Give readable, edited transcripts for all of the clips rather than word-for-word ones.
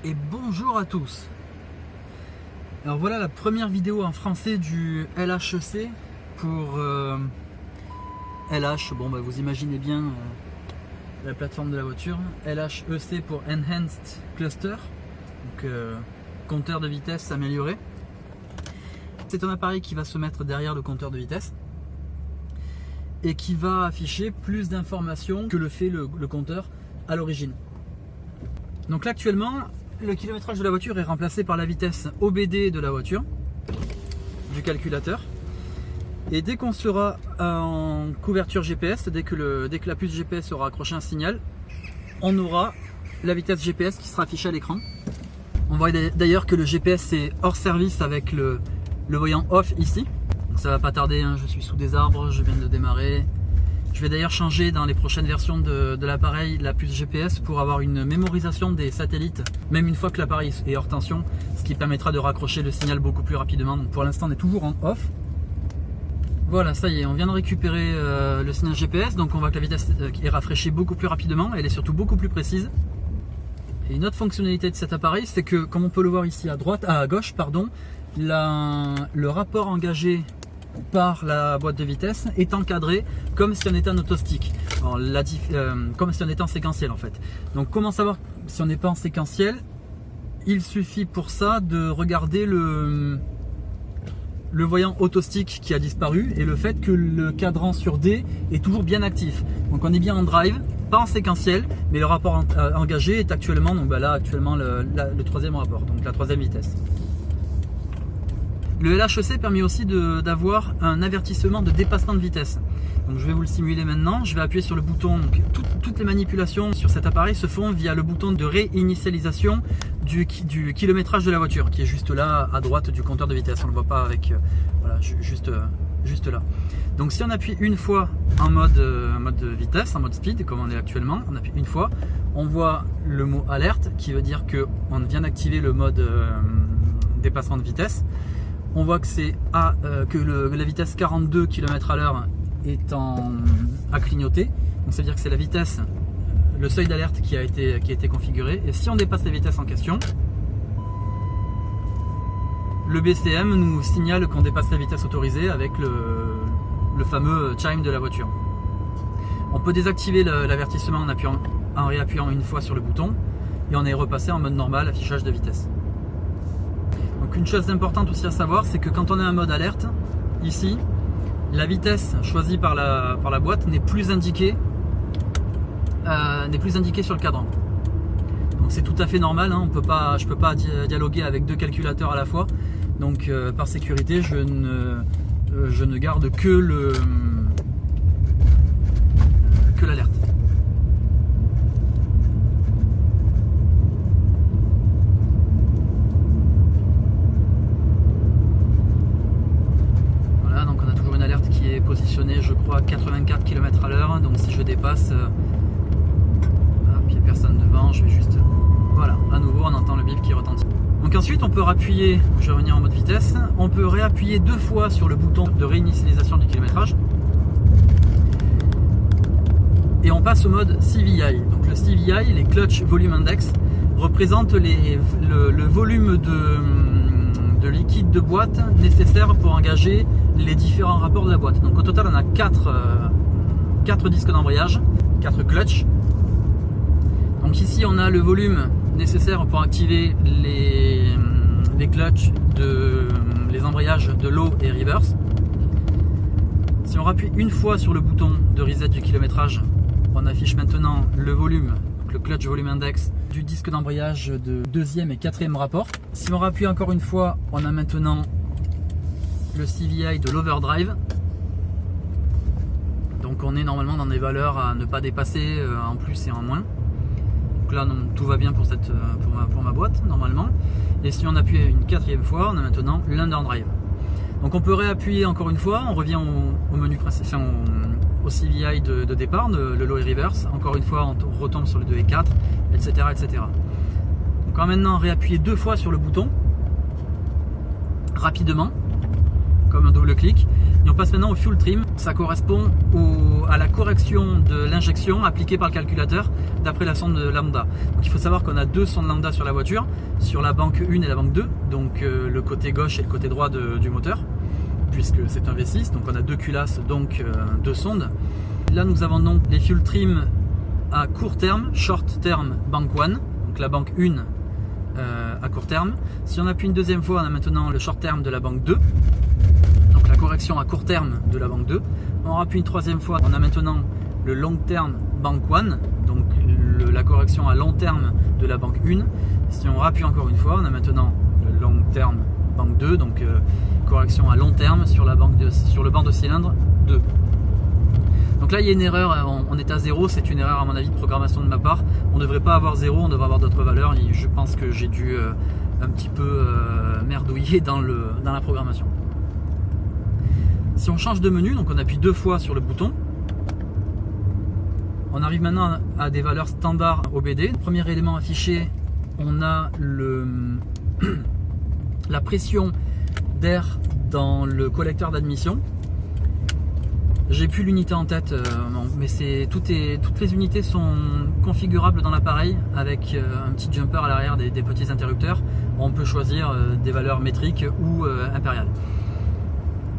Et bonjour à tous. Alors voilà la première vidéo en français du LHEC pour LH, bon bah vous imaginez bien la plateforme de la voiture. LHEC pour Enhanced Cluster, donc compteur de vitesse amélioré. C'est un appareil qui va se mettre derrière le compteur de vitesse et qui va afficher plus d'informations que le fait le compteur à l'origine. Donc là actuellement, le kilométrage de la voiture est remplacé par la vitesse OBD de la voiture, du calculateur. Et dès qu'on sera en couverture GPS, dès que la puce GPS aura accroché un signal, on aura la vitesse GPS qui sera affichée à l'écran. On voit d'ailleurs que le GPS est hors service avec le voyant off ici. Donc ça va pas tarder, hein, je suis sous des arbres, je viens de démarrer. Je vais d'ailleurs changer dans les prochaines versions de l'appareil la puce GPS pour avoir une mémorisation des satellites, même une fois que l'appareil est hors tension, ce qui permettra de raccrocher le signal beaucoup plus rapidement. Donc pour l'instant on est toujours en off. Voilà, ça y est, on vient de récupérer le signal GPS, donc on voit que la vitesse est rafraîchie beaucoup plus rapidement, elle est surtout beaucoup plus précise. Et une autre fonctionnalité de cet appareil, c'est que, comme on peut le voir ici à gauche, le rapport engagé par la boîte de vitesse est encadré comme si on était en autostick, comme si on était en séquentiel en fait. Donc comment savoir si on n'est pas en séquentiel? Il suffit pour ça de regarder le voyant autostick qui a disparu et le fait que le cadran sur D est toujours bien actif. Donc on est bien en drive, pas en séquentiel, mais le rapport engagé est actuellement, donc là actuellement le troisième rapport, donc la troisième vitesse. Le LHEC permet aussi d'avoir un avertissement de dépassement de vitesse. Donc je vais vous le simuler maintenant, je vais appuyer sur le bouton. Donc, toutes les manipulations sur cet appareil se font via le bouton de réinitialisation du kilométrage de la voiture, qui est juste là à droite du compteur de vitesse. On ne le voit pas avec, voilà, juste là. Donc si on appuie une fois en mode vitesse, en mode speed, comme on est actuellement, on appuie une fois, on voit le mot alerte, qui veut dire qu'on vient d'activer le mode dépassement de vitesse. On voit que c'est la vitesse 42 km/h est à clignoter. Donc ça veut dire que c'est la vitesse, le seuil d'alerte qui a été configuré. Et si on dépasse la vitesse en question, le BCM nous signale qu'on dépasse la vitesse autorisée avec le fameux chime de la voiture. On peut désactiver l'avertissement en réappuyant une fois sur le bouton et on est repassé en mode normal, affichage de vitesse. Donc une chose importante aussi à savoir, c'est que quand on est en mode alerte, ici, la vitesse choisie par la boîte n'est plus indiquée sur le cadran. Donc c'est tout à fait normal, hein, je ne peux pas dialoguer avec deux calculateurs à la fois. Donc par sécurité, je ne garde que l'alerte. Positionné, je crois, à 84 km/h. Donc si je dépasse, il n'y a personne devant, je vais juste, voilà, à nouveau on entend le bip qui retentit. Donc ensuite on peut réappuyer, je vais revenir en mode vitesse, on peut réappuyer deux fois sur le bouton de réinitialisation du kilométrage et on passe au mode CVI. Donc le CVI, les Clutch Volume Index, représentent le volume de liquide de boîte nécessaire pour engager les différents rapports de la boîte. Donc au total on a 4 disques d'embrayage, 4 clutches. Donc ici on a le volume nécessaire pour activer les clutches les embrayages de low et reverse. Si on rappuie une fois sur le bouton de reset du kilométrage, on affiche maintenant le volume, donc le clutch volume index du disque d'embrayage de deuxième et quatrième rapport. Si on rappuie encore une fois, on a maintenant le CVI de l'overdrive. Donc on est normalement dans des valeurs à ne pas dépasser en plus et en moins. Donc là tout va bien pour ma boîte normalement. Et si on appuie une quatrième fois, on a maintenant l'underdrive. Donc on peut réappuyer encore une fois, on revient au menu principal, au CVI de départ, le low et reverse. Encore une fois, on retombe sur le 2 et 4, etc. etc. Donc on va maintenant réappuyer deux fois sur le bouton, rapidement, comme un double clic. Et on passe maintenant au fuel trim. Ça correspond à la correction de l'injection appliquée par le calculateur d'après la sonde lambda. Donc il faut savoir qu'on a 2 sondes lambda sur la voiture, sur la banque 1 et la banque 2, donc le côté gauche et le côté droit du moteur, puisque c'est un V6, donc on a 2 culasses, donc 2 sondes. Là nous avons donc les fuel trim à court terme, short term, banque 1, donc la banque 1 à court terme. Si on appuie une deuxième fois, on a maintenant le short term de la banque 2, donc la correction à court terme de la banque 2. On appuie une troisième fois, on a maintenant le long term banque 1, donc la correction à long terme de la banque 1. Si on rappuie encore une fois, on a maintenant le long term banque 2, donc correction à long terme sur le banc de cylindre 2. Donc là il y a une erreur, on est à 0, c'est une erreur à mon avis de programmation de ma part. On ne devrait pas avoir 0, on devrait avoir d'autres valeurs. Et je pense que j'ai dû un petit peu merdouiller dans la programmation. Si on change de menu, donc on appuie 2 fois sur le bouton, on arrive maintenant à des valeurs standards OBD. Premier élément affiché, on a la pression d'air dans le collecteur d'admission. J'ai plus l'unité en tête, mais toutes les unités sont configurables dans l'appareil avec un petit jumper à l'arrière, des petits interrupteurs. On peut choisir des valeurs métriques ou impériales.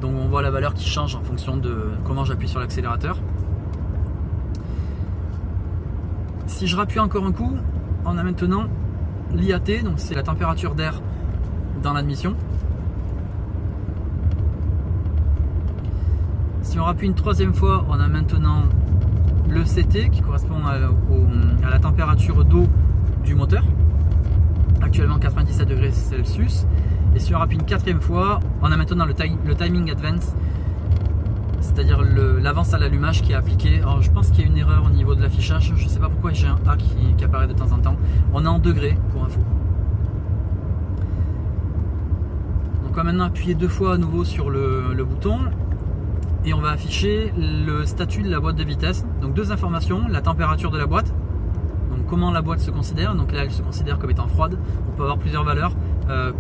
Donc on voit la valeur qui change en fonction de comment j'appuie sur l'accélérateur. Si je rappuie encore un coup, on a maintenant l'IAT, donc c'est la température d'air dans l'admission. Si on rappuie une troisième fois, on a maintenant le CT qui correspond à la température d'eau du moteur, actuellement 97 degrés Celsius. Et si on rappuie une quatrième fois, on a maintenant le timing advance, c'est-à-dire l'avance à l'allumage qui est appliqué. Alors je pense qu'il y a une erreur au niveau de l'affichage, je ne sais pas pourquoi j'ai un A qui apparaît de temps en temps. On est en degrés pour info. Donc on va maintenant appuyer 2 fois à nouveau sur le bouton. Et on va afficher le statut de la boîte de vitesse. Donc 2 informations, la température de la boîte, donc comment la boîte se considère. Donc là elle se considère comme étant froide. On peut avoir plusieurs valeurs,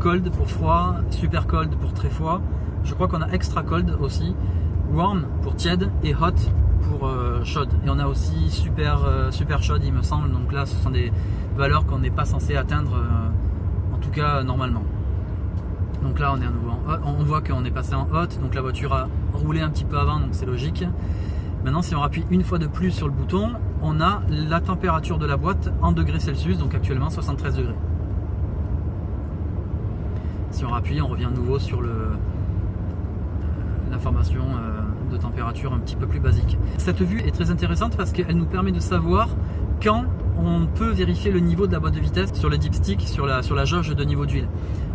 cold pour froid, super cold pour très froid. Je crois qu'on a extra cold aussi, warm pour tiède et hot pour chaude. Et on a aussi super chaude il me semble. Donc là ce sont des valeurs qu'on n'est pas censé atteindre, en tout cas normalement. Donc là on est à nouveau en hot. On voit qu'on est passé en hot, donc la voiture a roulé un petit peu avant, donc c'est logique. Maintenant si on appuie une fois de plus sur le bouton, on a la température de la boîte en degrés Celsius, donc actuellement 73 degrés. Si on rappuie, on revient à nouveau sur l'information de température un petit peu plus basique. Cette vue est très intéressante parce qu'elle nous permet de savoir quand on peut vérifier le niveau de la boîte de vitesse sur le dipstick, sur la jauge de niveau d'huile.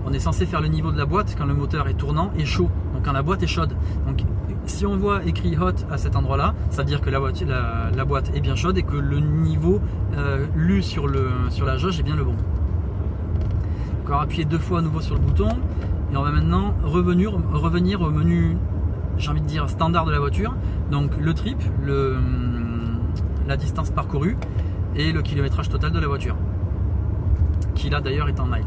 On est censé faire le niveau de la boîte quand le moteur est tournant et chaud, donc quand la boîte est chaude. Donc si on voit écrit hot à cet endroit là, ça veut dire que la boîte est bien chaude et que le niveau lu sur la jauge est bien le bon. Donc on va appuyer 2 fois à nouveau sur le bouton et on va maintenant revenir au menu, j'ai envie de dire standard de la voiture. Donc le trip, la distance parcourue et le kilométrage total de la voiture, qui là d'ailleurs est en miles.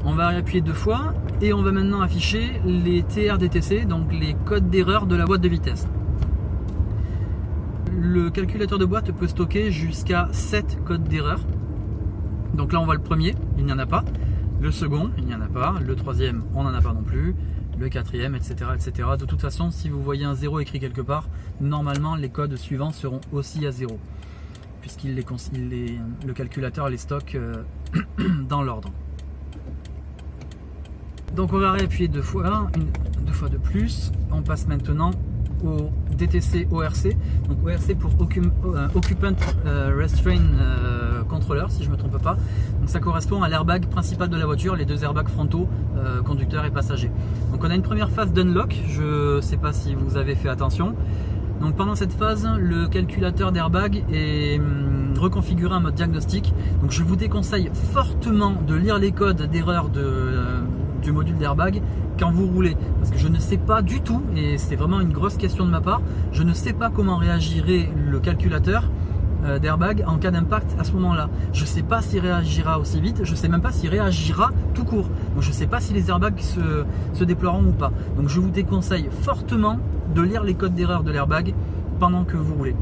On va appuyer 2 fois et on va maintenant afficher les TRDTC, donc les codes d'erreur de la boîte de vitesse. Le calculateur de boîte peut stocker jusqu'à 7 codes d'erreur. Donc là on voit le premier, il n'y en a pas. Le second, il n'y en a pas. Le troisième, on n'en a pas non plus. Le quatrième, etc., etc. De toute façon, si vous voyez un 0 écrit quelque part, normalement les codes suivants seront aussi à 0, le calculateur les stocke dans l'ordre. Donc on va réappuyer 2 fois, 2 fois de plus. On passe maintenant au DTC ORC. Donc ORC pour Occupant Restraint Controller, si je ne me trompe pas. Donc ça correspond à l'airbag principal de la voiture, les 2 airbags frontaux, conducteur et passager. Donc on a une première phase d'unlock, je ne sais pas si vous avez fait attention. Donc pendant cette phase, le calculateur d'airbag est reconfiguré en mode diagnostic. Donc je vous déconseille fortement de lire les codes d'erreur du module d'airbag quand vous roulez, parce que je ne sais pas du tout, et c'est vraiment une grosse question de ma part, je ne sais pas comment réagirait le calculateur d'airbag en cas d'impact à ce moment-là. Je ne sais pas s'il réagira aussi vite, je ne sais même pas s'il réagira tout court. Donc je ne sais pas si les airbags se déploieront ou pas. Donc je vous déconseille fortement de lire les codes d'erreur de l'airbag pendant que vous roulez.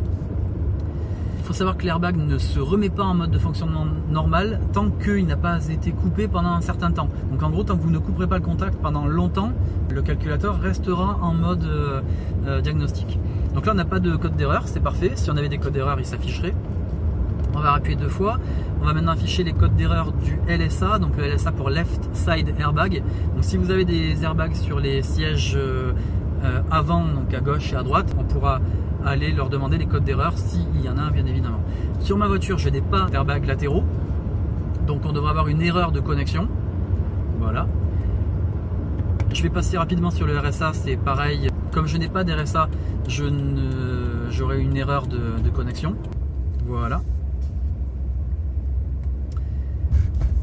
Il faut savoir que l'airbag ne se remet pas en mode de fonctionnement normal tant qu'il n'a pas été coupé pendant un certain temps. Donc en gros, tant que vous ne couperez pas le contact pendant longtemps, le calculateur restera en mode diagnostic. Donc là on n'a pas de code d'erreur, c'est parfait. Si on avait des codes d'erreur, ils s'afficheraient. On va appuyer 2 fois. On va maintenant afficher les codes d'erreur du LSA, donc le LSA pour Left Side Airbag. Donc si vous avez des airbags sur les sièges avant, donc à gauche et à droite, on pourra aller leur demander les codes d'erreur s'il y en a un, bien évidemment. Sur ma voiture, je n'ai pas d'airbags latéraux, donc on devrait avoir une erreur de connexion. Voilà. Je vais passer rapidement sur le RSA, c'est pareil. Comme je n'ai pas d'RSA, j'aurai une erreur de connexion. Voilà.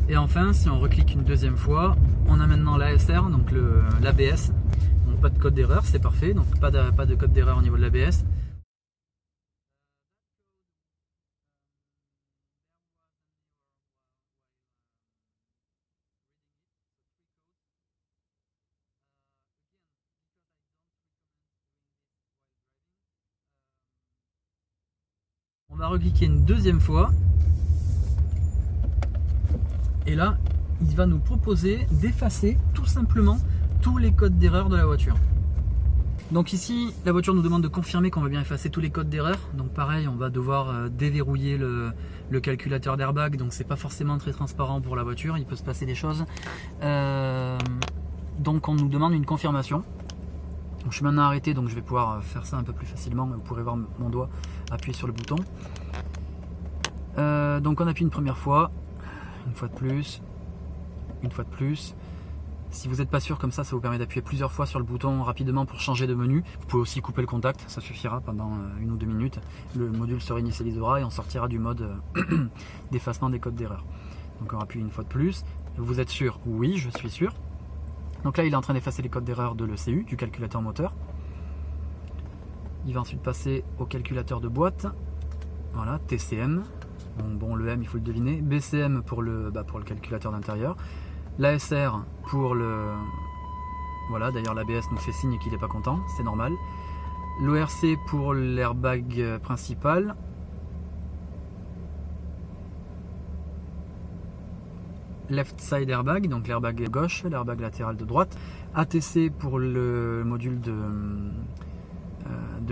Et enfin, si on reclique une deuxième fois, on a maintenant l'ASR, donc l'ABS. Donc pas de code d'erreur, c'est parfait. Donc pas de code d'erreur au niveau de l'ABS. On va recliquer une deuxième fois. Et là, il va nous proposer d'effacer tout simplement tous les codes d'erreur de la voiture. Donc ici, la voiture nous demande de confirmer qu'on va bien effacer tous les codes d'erreur. Donc pareil, on va devoir déverrouiller le calculateur d'airbag. Donc c'est pas forcément très transparent pour la voiture, il peut se passer des choses. Donc on nous demande une confirmation. Donc, je suis maintenant arrêté, donc je vais pouvoir faire ça un peu plus facilement. Vous pourrez voir mon doigt appuyer sur le bouton. Donc on appuie une première fois. Une fois de plus, une fois de plus. Si vous n'êtes pas sûr, comme ça vous permet d'appuyer plusieurs fois sur le bouton rapidement pour changer de menu. Vous pouvez aussi couper le contact, ça suffira pendant 1 ou 2 minutes. Le module se réinitialisera et on sortira du mode d'effacement des codes d'erreur. Donc on appuie une fois de plus. Vous êtes sûr? Oui, je suis sûr. Donc là il est en train d'effacer les codes d'erreur de l'ECU, du calculateur moteur. Il va ensuite passer au calculateur de boîte. Voilà, TCM. Bon, le M il faut le deviner, BCM pour le calculateur d'intérieur, l'ASR pour le... Voilà, d'ailleurs l'ABS nous fait signe qu'il n'est pas content, c'est normal. L'ORC pour l'airbag principal. Left Side Airbag, donc l'airbag gauche, l'airbag latéral de droite. ATC pour le module de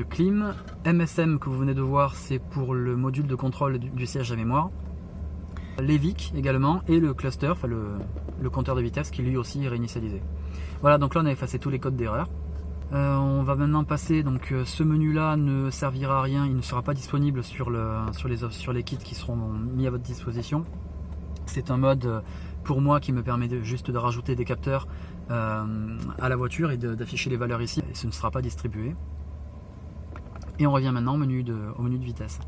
clim. MSM que vous venez de voir, c'est pour le module de contrôle du siège à mémoire. l'EVIC également et le cluster, enfin le compteur de vitesse qui lui aussi est réinitialisé. Voilà, donc là on a effacé tous les codes d'erreur. On va maintenant passer, donc ce menu là ne servira à rien, il ne sera pas disponible sur les kits qui seront mis à votre disposition. C'est un mode pour moi qui me permet juste de rajouter des capteurs à la voiture et d'afficher les valeurs ici, et ce ne sera pas distribué. Et on revient maintenant au menu de vitesse.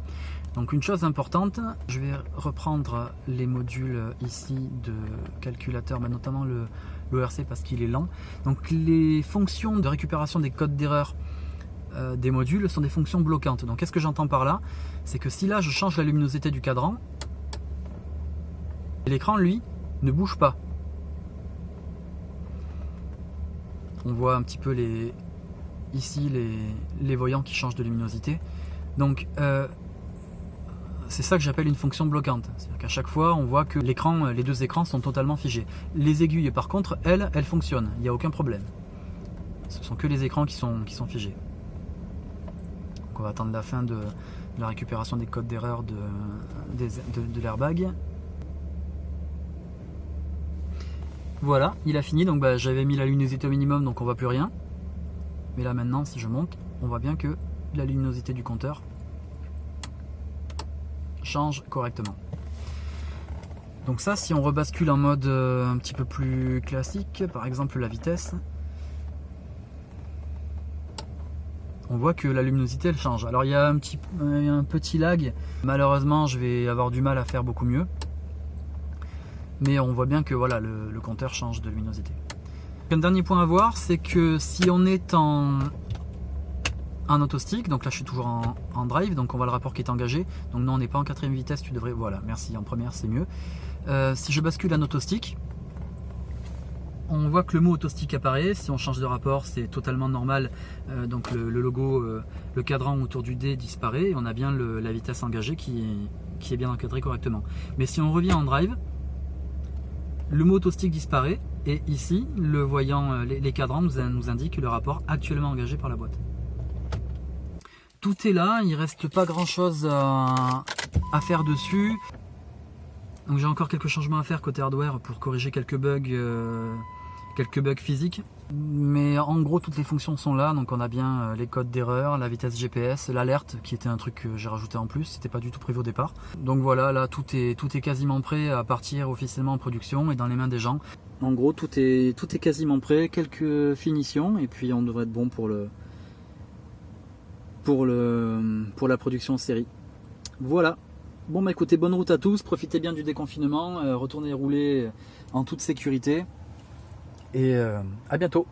Donc une chose importante, je vais reprendre les modules ici de calculateur, mais notamment l'ORC parce qu'il est lent. Donc les fonctions de récupération des codes d'erreur des modules sont des fonctions bloquantes. Donc qu'est-ce que j'entends par là? C'est que si là je change la luminosité du cadran, l'écran lui ne bouge pas. On voit un petit peu ici les voyants qui changent de luminosité. Donc c'est ça que j'appelle une fonction bloquante. C'est-à-dire qu'à chaque fois on voit que les deux écrans sont totalement figés. Les aiguilles par contre, elles fonctionnent, il n'y a aucun problème. Ce sont que les écrans qui sont figés. Donc on va attendre la fin de la récupération des codes d'erreur de l'airbag. Voilà, il a fini, donc j'avais mis la luminosité au minimum, donc on voit plus rien. Mais là maintenant, si je monte, on voit bien que la luminosité du compteur change correctement. Donc ça, si on rebascule en mode un petit peu plus classique, par exemple la vitesse, on voit que la luminosité elle change. Alors il y a un petit lag, malheureusement je vais avoir du mal à faire beaucoup mieux. Mais on voit bien que voilà, le compteur change de luminosité. Un dernier point à voir, c'est que si on est en en autostick, donc là je suis toujours en drive, donc on voit le rapport qui est engagé. Donc non, on n'est pas en 4ème vitesse, tu devrais, voilà, merci, en première c'est mieux. Si je bascule en autostick, on voit que le mot autostick apparaît. Si on change de rapport, c'est totalement normal, donc le logo, le cadran autour du D disparaît et on a bien la vitesse engagée qui est bien encadrée correctement. Mais si on revient en drive, le mot autostick disparaît et ici, le voyant, les cadrans nous indiquent le rapport actuellement engagé par la boîte. Tout est là, il ne reste pas grand chose à faire dessus. Donc j'ai encore quelques changements à faire côté hardware pour corriger quelques bugs physiques. Mais en gros toutes les fonctions sont là, donc on a bien les codes d'erreur, la vitesse GPS, l'alerte qui était un truc que j'ai rajouté en plus, c'était pas du tout prévu au départ. Donc voilà, là tout est quasiment prêt à partir officiellement en production et dans les mains des gens. En gros tout est quasiment prêt, quelques finitions et puis on devrait être bon pour la production en série. Voilà. Bon bah écoutez, bonne route à tous, profitez bien du déconfinement, retournez rouler en toute sécurité et à bientôt.